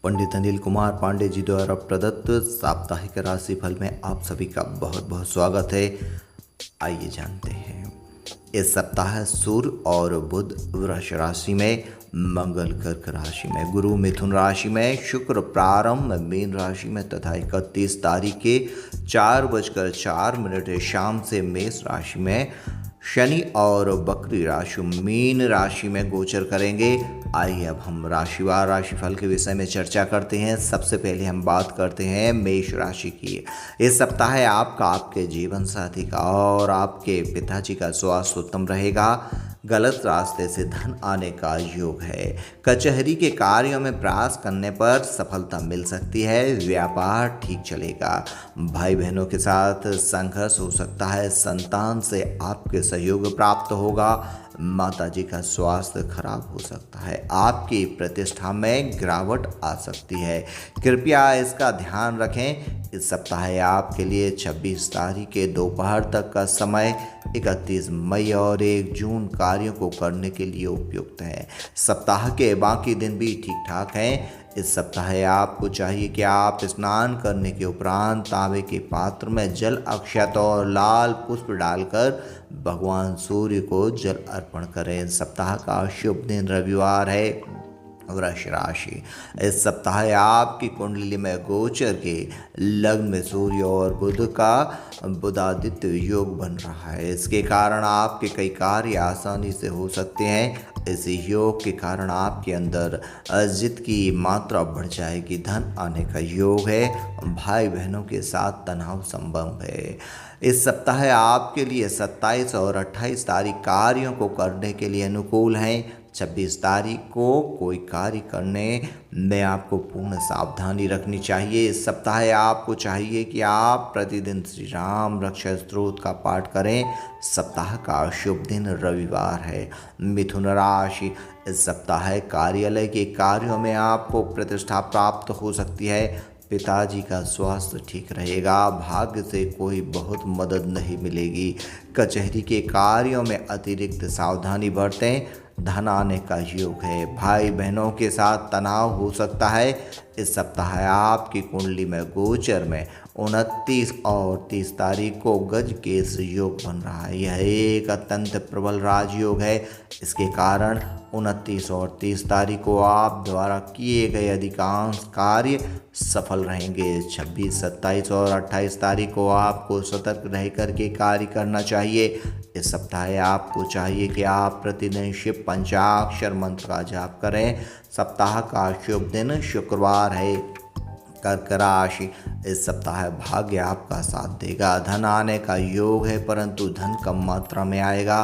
पंडित अनिल कुमार पांडे जी द्वारा प्रदत्त साप्ताहिक राशिफल में आप सभी का बहुत बहुत स्वागत है। आइए जानते हैं। इस सप्ताह सूर्य और बुध वृष राशि में, मंगल कर्क राशि में, गुरु मिथुन राशि में, शुक्र प्रारंभ मीन राशि में तथा 31 तारीख के 4:04 शाम से मेष राशि में, शनि और बकरी राशि मीन राशि में गोचर करेंगे। आइए अब हम राशिवार राशिफल के विषय में चर्चा करते हैं। सबसे पहले हम बात करते हैं मेष राशि की। इस सप्ताह आपका, आपके जीवन साथी का और आपके पिताजी का स्वास्थ्य उत्तम रहेगा। गलत रास्ते से धन आने का योग है। कचहरी के कार्यों में प्रयास करने पर सफलता मिल सकती है। व्यापार ठीक चलेगा। भाई बहनों के साथ संघर्ष हो सकता है। संतान से आपके सहयोग प्राप्त होगा। माताजी का स्वास्थ्य खराब हो सकता है। आपकी प्रतिष्ठा में गिरावट आ सकती है, कृपया इसका ध्यान रखें। इस सप्ताह आपके लिए 26 तारीख के दोपहर तक का समय 31 मई और 1 जून कार्यों को करने के लिए उपयुक्त है। सप्ताह के बाकी दिन भी ठीक ठाक हैं। इस सप्ताह आपको चाहिए कि आप स्नान करने के उपरांत तांबे के पात्र में जल, अक्षत और लाल पुष्प डालकर भगवान सूर्य को जल अर्पण करें। सप्ताह का शुभ दिन रविवार है। वृष राशि, इस सप्ताह आपकी कुंडली में गोचर के लग्न में सूर्य और बुध का बुधादित्य योग बन रहा है। इसके कारण आपके कई कार्य आसानी से हो सकते हैं। इस योग के कारण आपके अंदर जिद की मात्रा बढ़ जाएगी। धन आने का योग है। भाई बहनों के साथ तनाव संभव है। इस सप्ताह आपके लिए 27 और 28 तारीख कार्यों को करने के लिए अनुकूल हैं। 26 तारीख को कोई कार्य करने में आपको पूर्ण सावधानी रखनी चाहिए। इस सप्ताह आपको चाहिए कि आप प्रतिदिन श्री राम रक्षा स्तोत्र का पाठ करें। सप्ताह का शुभ दिन रविवार है। मिथुन राशि, इस सप्ताह कार्यालय के कार्यों में आपको प्रतिष्ठा प्राप्त हो सकती है। पिताजी का स्वास्थ्य ठीक रहेगा। भाग्य से कोई बहुत मदद नहीं मिलेगी। कचहरी के कार्यों में अतिरिक्त सावधानी बरतें। धन आने का योग है। भाई बहनों के साथ तनाव हो सकता है। इस सप्ताह आपकी कुंडली में गोचर में 29 और 30 तारीख को गज केस योग बन रहा है। यह एक अत्यंत प्रबल राजयोग है। इसके कारण 29 और 30 तारीख को आप द्वारा किए गए अधिकांश कार्य सफल रहेंगे। 26, 27 और 28 तारीख को आपको सतर्क रह करके कार्य करना चाहिए। इस सप्ताह आपको चाहिए कि आप प्रतिदिन शिव पंचाक्षर मंत्र का जाप करें। सप्ताह का शुभ दिन शुक्रवार है। कर्क राशि, इस सप्ताह भाग्य आपका साथ देगा। धन आने का योग है, परंतु धन कम मात्रा में आएगा।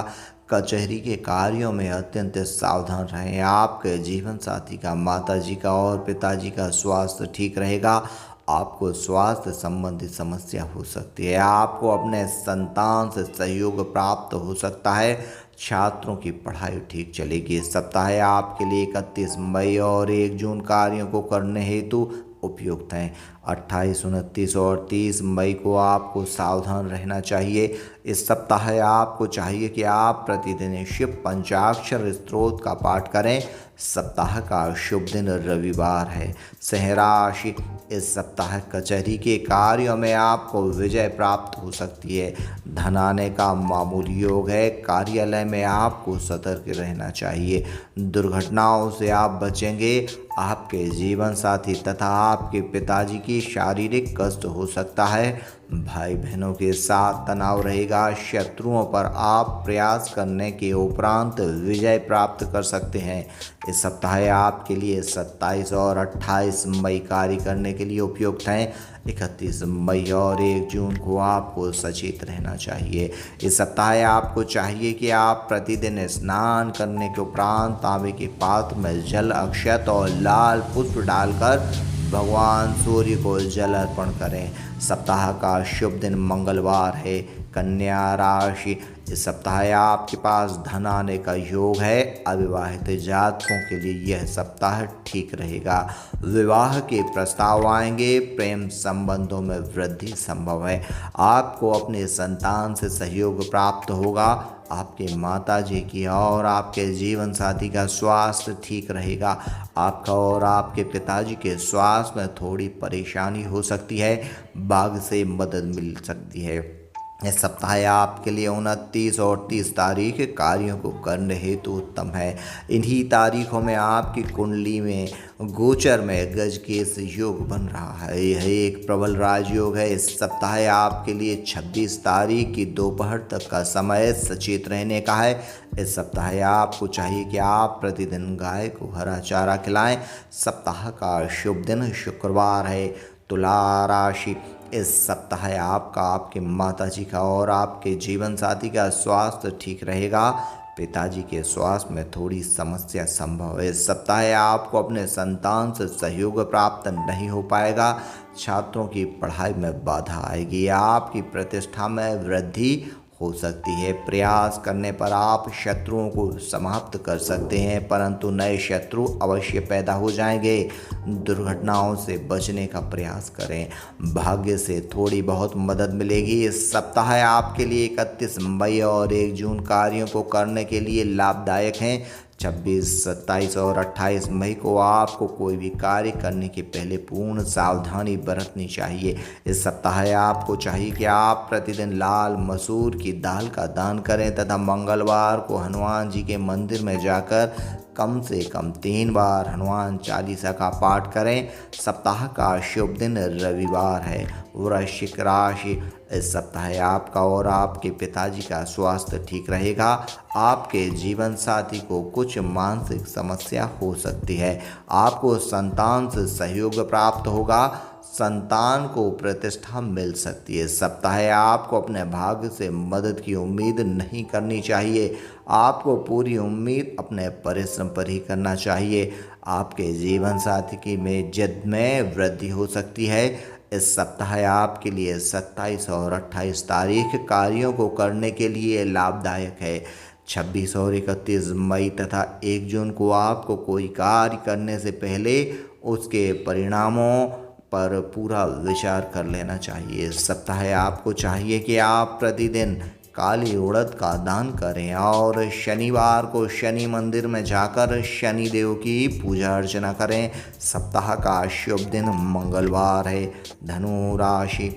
कचहरी के कार्यों में अत्यंत सावधान रहें। आपके जीवन साथी का, माताजी का और पिताजी का स्वास्थ्य ठीक रहेगा। आपको स्वास्थ्य संबंधित समस्या हो सकती है। आपको अपने संतान से सहयोग प्राप्त हो सकता है। छात्रों की पढ़ाई ठीक चलेगी। इस सप्ताह आपके लिए 31 मई और 1 जून कार्यों को करने हेतु उपयुक्त हैं। 28, 29 और 30 मई को आपको सावधान रहना चाहिए। इस सप्ताह आपको चाहिए कि आप प्रतिदिन शिव पंचाक्षर स्तोत्र का पाठ करें। सप्ताह का शुभ दिन रविवार है। सिंह राशि, इस सप्ताह कचहरी के कार्यों में आपको विजय प्राप्त हो सकती है। धन आने का मामूली योग है। कार्यालय में आपको सतर्क रहना चाहिए। दुर्घटनाओं से आप बचेंगे। आपके जीवन साथी तथा आपके पिताजी की शारीरिक कष्ट हो सकता है। भाई बहनों के साथ तनाव रहेगा। शत्रुओं पर आप प्रयास करने के उपरांत विजय प्राप्त कर सकते हैं। इस सप्ताह आपके लिए 27 और 28 मई कार्य करने के लिए उपयुक्त हैं। 31 मई और 1 जून को आपको सचेत रहना चाहिए। इस सप्ताह आपको चाहिए कि आप प्रतिदिन स्नान करने के उपरांत तांबे के पात्र में जल, अक्षत और लाल पुष्प डालकर भगवान सूर्य को जल अर्पण करें। सप्ताह का शुभ दिन मंगलवार है। कन्या राशि, इस सप्ताह आपके पास धन आने का योग है। अविवाहित जातकों के लिए यह सप्ताह ठीक रहेगा। विवाह के प्रस्ताव आएंगे। प्रेम संबंधों में वृद्धि संभव है। आपको अपने संतान से सहयोग प्राप्त होगा। आपके माताजी की और आपके जीवन साथी का स्वास्थ्य ठीक रहेगा। आपका और आपके पिताजी के स्वास्थ्य में थोड़ी परेशानी हो सकती है, भाग्य से मदद मिल सकती है। इस सप्ताह आपके लिए 29 और 30 तारीख कार्यों को करने हेतु उत्तम है। इन्हीं तारीखों में आपकी कुंडली में गोचर में गज केस योग बन रहा है। यह एक प्रबल राजयोग है। इस सप्ताह आपके लिए 26 तारीख की दोपहर तक का समय सचेत रहने का है। इस सप्ताह आपको चाहिए कि आप प्रतिदिन गाय को हरा चारा खिलाएं। सप्ताह का शुभ दिन शुक्रवार है। तुला राशि, इस सप्ताह आपका, आपके माताजी का और आपके जीवन साथी का स्वास्थ्य ठीक रहेगा। पिताजी के स्वास्थ्य में थोड़ी समस्या संभव है। इस सप्ताह आपको अपने संतान से सहयोग प्राप्त नहीं हो पाएगा। छात्रों की पढ़ाई में बाधा आएगी। आपकी प्रतिष्ठा में वृद्धि हो सकती है। प्रयास करने पर आप शत्रुओं को समाप्त कर सकते हैं, परंतु नए शत्रु अवश्य पैदा हो जाएंगे। दुर्घटनाओं से बचने का प्रयास करें। भाग्य से थोड़ी बहुत मदद मिलेगी। इस सप्ताह आपके लिए 31 मई और 1 जून कार्यों को करने के लिए लाभदायक हैं। 26, 27 और 28 मई को आपको कोई भी कार्य करने के पहले पूर्ण सावधानी बरतनी चाहिए। इस सप्ताह आपको चाहिए कि आप प्रतिदिन लाल मसूर की दाल का दान करें तथा मंगलवार को हनुमान जी के मंदिर में जाकर कम से कम 3 बार हनुमान चालीसा का पाठ करें। सप्ताह का शुभ दिन रविवार है। वृश्चिक राशि, इस सप्ताह आपका और आपके पिताजी का स्वास्थ्य ठीक रहेगा। आपके जीवन साथी को कुछ मानसिक समस्या हो सकती है। आपको संतान से सहयोग प्राप्त होगा। संतान को प्रतिष्ठा मिल सकती है। सप्ताह आपको अपने भाग्य से मदद की उम्मीद नहीं करनी चाहिए। आपको पूरी उम्मीद अपने परिश्रम पर ही करना चाहिए। आपके जीवन साथी की में जिद में वृद्धि हो सकती है। इस सप्ताह आपके लिए 27 और 28 तारीख कार्यों को करने के लिए लाभदायक है। 26 और 31 मई तथा 1 जून को आपको कोई कार्य करने से पहले उसके परिणामों पर पूरा विचार कर लेना चाहिए। इस सप्ताह आपको चाहिए कि आप प्रतिदिन काली उड़द का दान करें और शनिवार को शनि मंदिर में जाकर शनि देव की पूजा अर्चना करें। सप्ताह का शुभ दिन मंगलवार है। धनु राशि,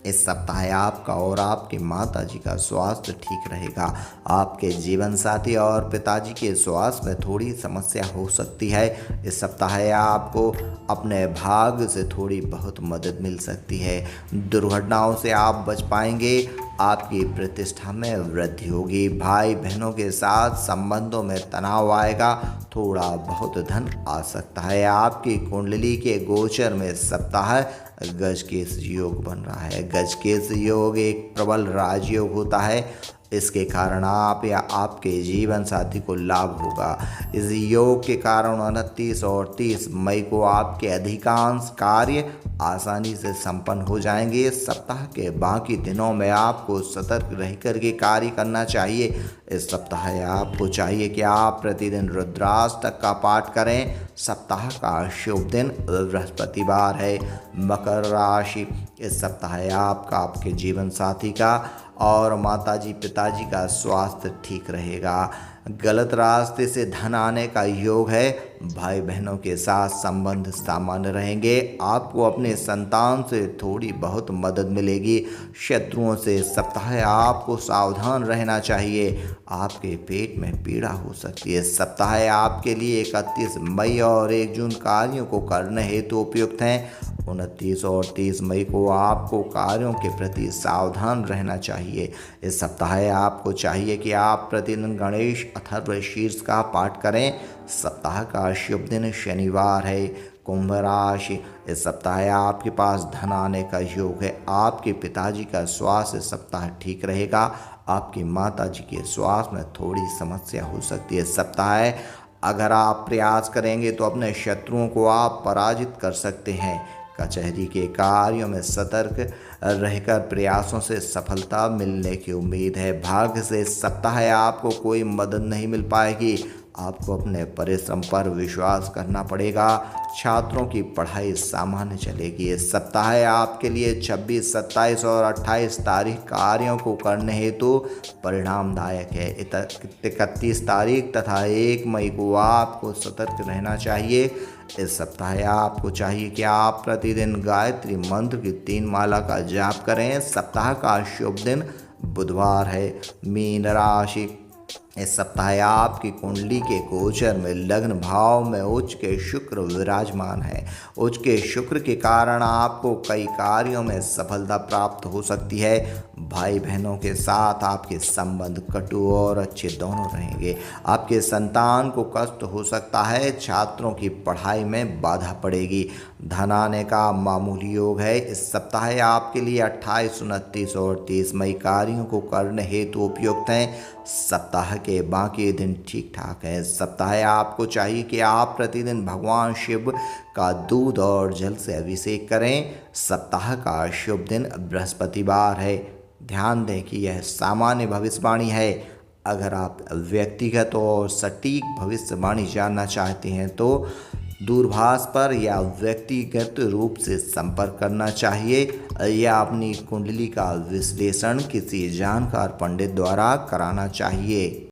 इस सप्ताह आपका और आपके माताजी का स्वास्थ्य ठीक रहेगा। आपके जीवन साथी और पिताजी के स्वास्थ्य में थोड़ी समस्या हो सकती है। इस सप्ताह आपको अपने भाग्य से थोड़ी बहुत मदद मिल सकती है। दुर्घटनाओं से आप बच पाएंगे। आपकी प्रतिष्ठा में वृद्धि होगी। भाई बहनों के साथ संबंधों में तनाव आएगा। थोड़ा बहुत धन आ सकता है। आपकी कुंडली के गोचर में सप्ताह गजकेश योग बन रहा है। गजकेश योग एक प्रबल राजयोग होता है। इसके कारण आप या आपके जीवन साथी को लाभ होगा। इस योग के कारण 29 और 30 मई को आपके अधिकांश कार्य आसानी से संपन्न हो जाएंगे। सप्ताह के बाकी दिनों में आपको सतर्क रहकर के कार्य करना चाहिए। इस सप्ताह आपको चाहिए कि आप प्रतिदिन रुद्राष्टक का पाठ करें। सप्ताह का शुभ दिन बृहस्पतिवार है। मकर राशि, इस सप्ताह आपका, आपके जीवन साथी का और माताजी पिताजी का स्वास्थ्य ठीक रहेगा। गलत रास्ते से धन आने का योग है। भाई बहनों के साथ संबंध सामान्य रहेंगे। आपको अपने संतान से थोड़ी बहुत मदद मिलेगी। शत्रुओं से सप्ताह आपको सावधान रहना चाहिए। आपके पेट में पीड़ा हो सकती है। सप्ताह आपके लिए 31 मई और 1 जून कार्यों को करने हेतु उपयुक्त हैं। 29 और 30 मई को आपको कार्यों के प्रति सावधान रहना चाहिए। इस सप्ताह आपको चाहिए कि आप प्रतिदिन गणेश अथर्वशीर्ष का पाठ करें। सप्ताह का शुभ दिन शनिवार है। कुंभ राशि, इस सप्ताह आपके पास धन आने का योग है। आपके पिताजी का स्वास्थ्य सप्ताह ठीक रहेगा। आपकी माताजी के स्वास्थ्य में थोड़ी समस्या हो सकती है। सप्ताह अगर आप प्रयास करेंगे तो अपने शत्रुओं को आप पराजित कर सकते हैं। कचहरी के कार्यों में सतर्क रहकर प्रयासों से सफलता मिलने की उम्मीद है। भाग्य से इस सप्ताह आपको कोई मदद नहीं मिल पाएगी। आपको अपने परिश्रम पर विश्वास करना पड़ेगा। छात्रों की पढ़ाई सामान्य चलेगी। इस सप्ताह आपके लिए 26, 27 और 28 तारीख कार्यों को करने हेतु परिणामदायक है। 31 तारीख तथा 1 मई को आपको सतर्क रहना चाहिए। इस सप्ताह आपको चाहिए कि आप प्रतिदिन गायत्री मंत्र की 3 माला का जाप करें। सप्ताह का शुभ दिन बुधवार है। मीन राशि, इस सप्ताह आपकी कुंडली के गोचर में लग्न भाव में उच्च के शुक्र विराजमान है। उच्च के शुक्र के कारण आपको कई कार्यों में सफलता प्राप्त हो सकती है। भाई बहनों के साथ आपके संबंध कटु और अच्छे दोनों रहेंगे। आपके संतान को कष्ट हो सकता है। छात्रों की पढ़ाई में बाधा पड़ेगी। धन आने का मामूली योग है। इस सप्ताह आपके लिए 28, 29 और 30 मई कार्यों को करने हेतु उपयुक्त हैं। सप्ताह के बाकी दिन ठीक ठाक है। सप्ताह आपको चाहिए कि आप प्रतिदिन भगवान शिव का दूध और जल से अभिषेक करें। सप्ताह का शुभ दिन बृहस्पतिवार है। ध्यान दें कि यह सामान्य भविष्यवाणी है। अगर आप व्यक्तिगत और सटीक भविष्यवाणी जानना चाहते हैं तो दूरभाष पर या व्यक्तिगत रूप से संपर्क करना चाहिए या अपनी कुंडली का विश्लेषण किसी जानकार पंडित द्वारा कराना चाहिए।